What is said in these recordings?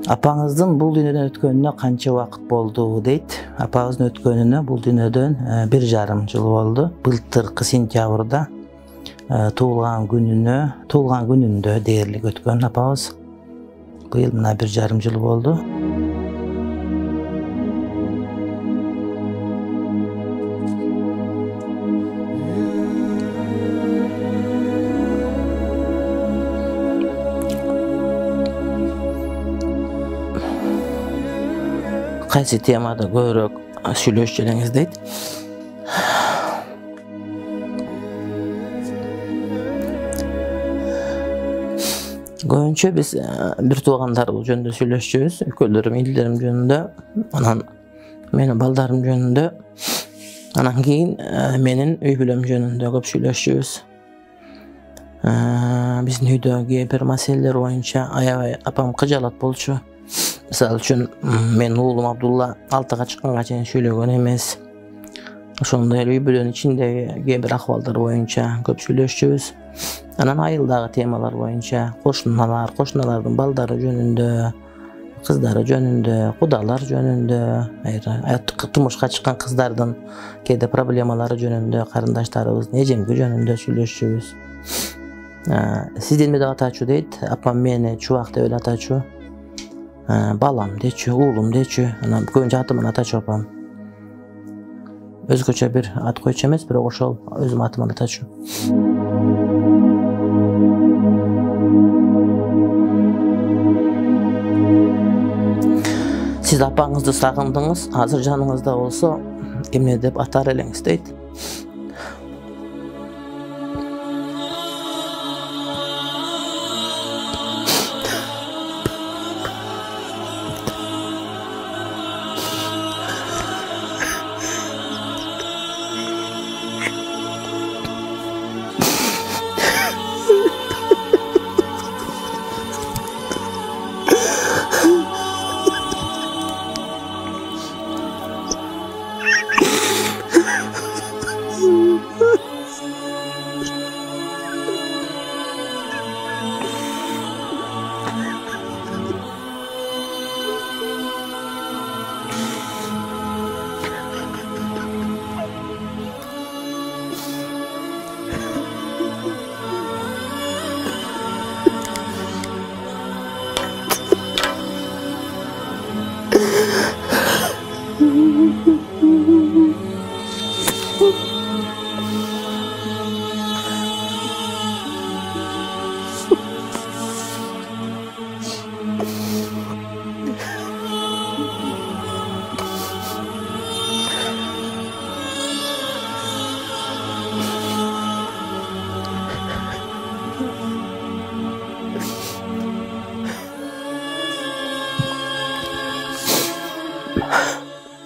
Apаңыздың бұл дүниеден өткөнүнө канча убакыт болду дейт. Апаңыздын өткөнүнө бұл дүниеден 1,5 жыл болду. Былтыркы сентябрда туулган күнүндө дээрлик өткөн апабыз. Быйыл мына 1,5 жыл болду. Qaysi temada ko'proq сүйлөшчүлөрүңүз дейт. Көбүнчө биз бир туугандарыбыз жөнүндө сүйлөшчүбүз, экөөлөрүм, индилерим жөнүндө, анан менин балдарым жөнүндө, анан кийин менин үй бүлөм жөнүндө көп сүйлөшчүбүз. Биздин үйдөгү бир маселелер боюнча аябай апам кыжалат болчу. Misal üçün men oğlum Abdullah 6'ga çıkkanга çeyин söylөгөн эмес. Ошондой эле үй бүлөнүн ичиндеги bir акыбалдар боюнча көп сүйлөшчүбүз. Анан айылдагы темалар боюнча кошуналардын балдары жөнүндө, кыздары жөнүндө, кудалар жөнүндө, турмушка чыккан кыздардын кээде проблемалары жөнүндө, карындаштарыбыздын эжемги жөнүндө сүйлөшчүбүз. Сиздин деп атачу дейт, апам мени Чубак деп эле атачу. Balam deçü, oğlum deçü, anam köpünçe atımın ataçı apam. Özgöçe bir at koyucu emes, biroq ошол özüm atımın ataçı. Siz apаңызды сагындыңыз, азыр жаныңызда болсо, эмне деп атар элеңиз дейт.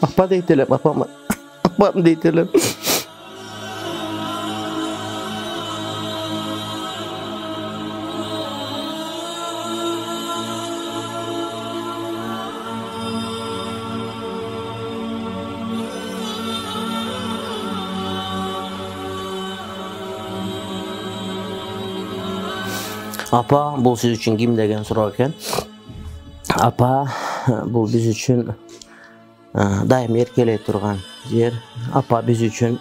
Apa deytiler, apam deytiler. Apa, bu siz üçün kim degen sorarken, apa, bu biz üçün daim erkeley turgan yer. Apa biz üçün,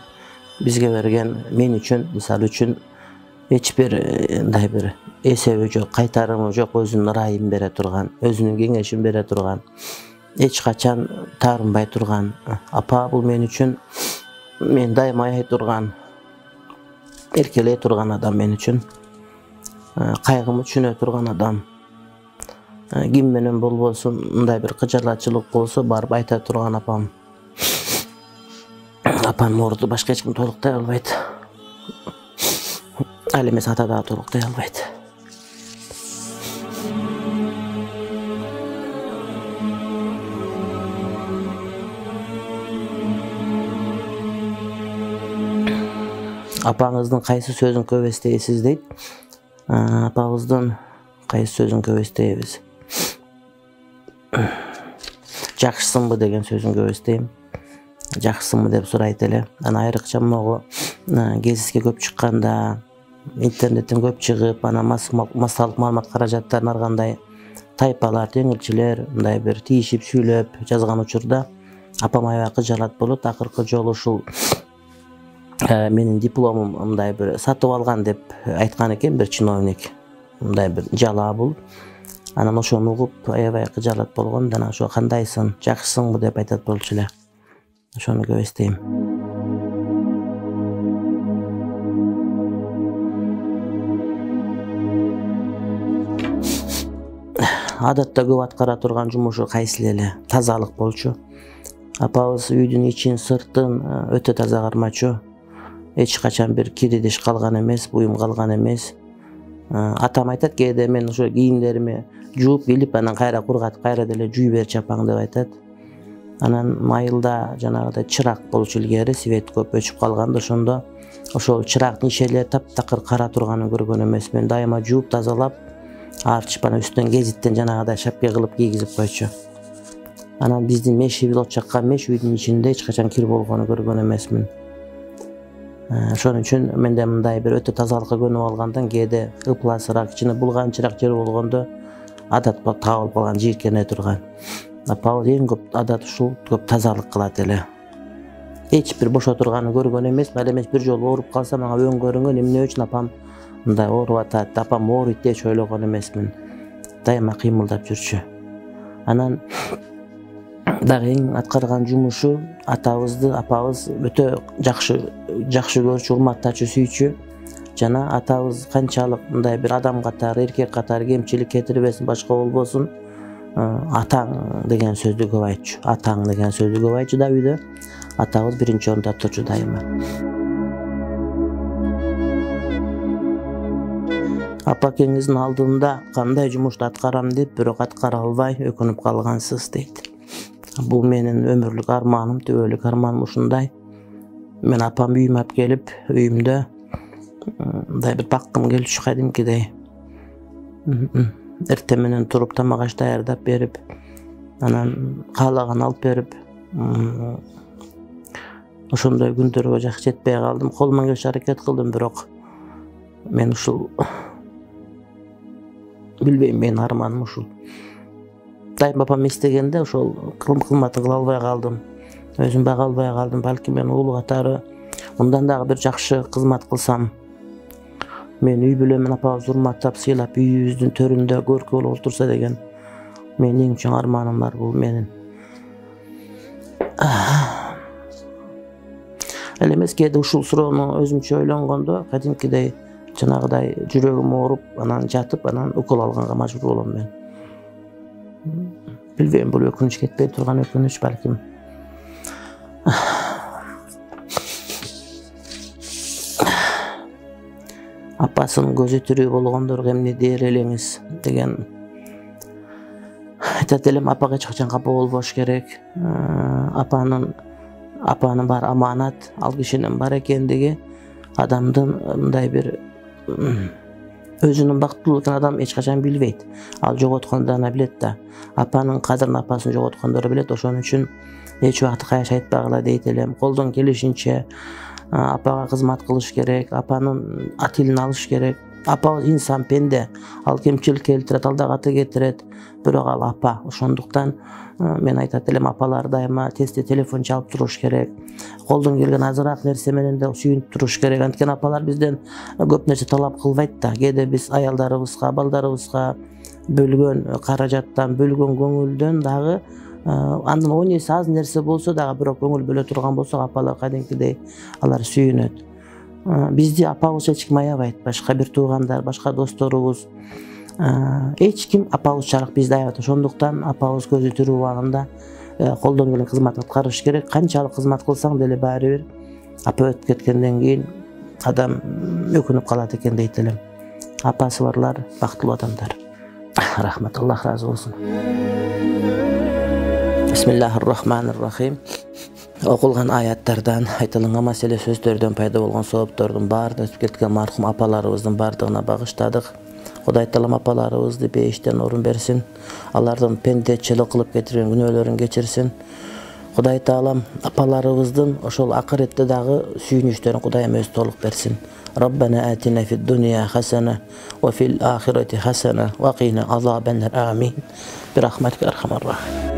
bizge bergen, men üçün, misal üçün hiç bir esebi jok, kaytarımı jok, özünün rayın bere turgan, özünün kеңешин bere turgan, hiç kaçan tarınbay turgan. Apa bu men üçün, men daim ayay turgan, erkeley turgan adam men üçün, kaygımı düşüne turgan adam. Kim menen bolbosun, mындай bir kıcalatçılık bolsa barıp ayta turgan apam. Apam ordu başka hiç kim toluktay albayt. Al emes ata da toluktay albayt. Apаңыздын kayсы sözün көп esteysiz deyt. Apаңыздын kayсы sözün көп esteybiz. Жакшысыңбы деген сөзүн көп эстейм. Жакшысыңбы деп сурайт эле. Ана айрыкча могу кезиске көп чыкканда, интернеттен көп чыгып, ана массалык маалымат каражаттарын аргандай taypalar, tengirçiler mындай bir tiyişip süйлöp жазган учурda апам аябай кыжалат болот. Акыркы жолу ушул менин дипломум мындай bir сатып алган деп айткан экен bir чиновник. Мындай bir жалаа бул. Анан ошону угуп аябай кыжалат болгон. Дана ошо кандайсың, жакшысыңбы деп айтат болчу эле. Ошону көп эстейм. Адатта көп аткара турган жумушу кайсы эле? Тазалык болчу. Апабыз үйдүн ичин, сыртын өтө таза кармачу. Эч качан bir кир идиш калган эмес, буюм калган эмес. Атам айтат, кээде мен ошо кийимдерими жууп келип, анан кайра кургатып, кайра деле жуй берчи апаң деп айтат. Анан майылда жанагыдай чырак болчу илгери, свет көп өчүп калганда, ошондо ошол чырактын ишеле таптакыр кара турганын көргөн эмесмин. Дайыма жууп тазалап, арчып анан үстүнөн гезиттен жанагыдай шапке кылып кийгизип койчу. Анан биздин мешибиз от жаккан меш үйдүн ичинде эч качан кир болгонун көргөн эмесмин. Ошон үчүн менде мындай бир өтө тазалыкка көнүп алгандан кээде ыпласыраак, ичине булганчыраак жер болгондо адат табылып калган жийиркене турган. Апабыз эң көп адат ушул, көп тазалык кылат эле. Эч бир бошо турганын көргөн эмес. Ал эмес бир жолу ооруп калса мага өңгөрүңө эмне үчүн апам мындай ооруп атат, апам ооруйт деп ойлогон эмесмин. Дайыма кыймылдап жүрчү. Анан дагы эң аткарган жумушу апабыз өтө жакшы көрчү, урматтачу, сүйчү. Жана атабыз канчалык мындай бир адам катары, эркек катары кемчилик кетирбесин, башка болбосун, атаң деген сөздү көп айтчу. Атаң деген сөздү көп айтчу да үйдө. Атабыз биринчи орунда турчу дайыма. Апакеңиздин алдында кандай жумушту аткарам деп, бирок аткара албай өкүнүп калгансыз дейт. Бул менин өмүрлүк арманым, түбөлүк арманым ушундай. Мен апам үйүмө алып келип, үйүмдө мындай бир баккым келчү кадимкидей. Эртең менен туруп тамак аш даярдап берип, анан каалаган алып берип, ошондой күндөргө жакшы жетпей калдым. Колуман келиши аракет кылдым, бирок мен ушул билбейм, менин арманым ушул. Дайым апам эстегенде ошол кылматын кыла албай калдым. Өзүм бага албай калдым. Балки мен уулу катары мындан дагы бир жакшы кызмат кылсам, мен үй бүлө менен апабызды урматтап, сыйлап, үйүбүздүн төрүндө көркү болуп отурса деген менин эң чоң арманым бар бул менин. Ал эмес кээде ушул суроону өзүмчө ойлонгондо кадимкидей жанагыдай жүрөгүм ооруп, анан жатып, анан укол алганга мажбур болом мен. Билбейм, бул өкүнүч кетпей турган өкүнүч балким. Апасынын көзү тирүү болгондорго эмне дээр элеңиз деген айтат элем. Апага эч качан капа болбош керек. Апанын бар аманат, ал кишинин бар экендиги, адамдын мындай бир өзүнүн бактылуу экенин адам эч качан билбейт. Ал жоготкондо гана билет да. Апанын кадырын апасын жоготкондор билет. Ошон үчүн эч убакыт каяш айтпагыла дейт элем. Колдон келишинче апага кызмат кылыш керек, апанын атилин алыш керек. Апабыз инсан, пенде. Ал кемчилик келтирет, ал дагы кетирет. Бирок ал апа. Ошондуктан мен айтат элем, апалар дайыма тезде телефон чалып туруш керек. Колдон келген азыраак нерсе менен да сүйүнүп туруш керек. Анткени апалар бизден көп нерсе талап кылбайт да. Кээде биз аялдарыбызга, балдарыбызга бөлгөн каражаттан, бөлгөн көңүлдөн дагы андан 10 эсе аз нерсе болсо дагы, бирок көңүл бөлө турган болсо, апалар кадимкидей алар сүйүнөт. Бизди апабыз эч ким аябайт, башка бир туугандар, башка досторубуз. Эч ким апабызчалык бизди аябайт. Ошондуктан апабыз көзү тирүү убагында колдон келген кызмат аткарыш керек. Канчалык кызмат кылсаң деле баары бир апа өтүп кеткенден кийин адам өкүнүп калат экен дейт элем. Апасы барлар бактылуу адамдар. Рахмат, Аллах разы болсун. Бисмиллахир-рахманир-рахим. Окулган аяттардан, айтылган маселе сөздөрдөн пайда болгон сооптордун баардыгын өтүп кеткен мархум апаларыбыздын баардыгына багыштадык. Кудай таалам апаларыбызды бейиштен орун берсин. Алардын пендечилик кылып кетирген күнөөлөрүн кечирсин. Кудай таалам апаларыбыздын ошол акыретте дагы сүйүнүчтөрүн Кудайым өзү толук берсин. Rabbena atina fid dunya hasene ve fil ahireti hasene ve qina azabennar. Amin. Bir rahmetik erhamer rahim.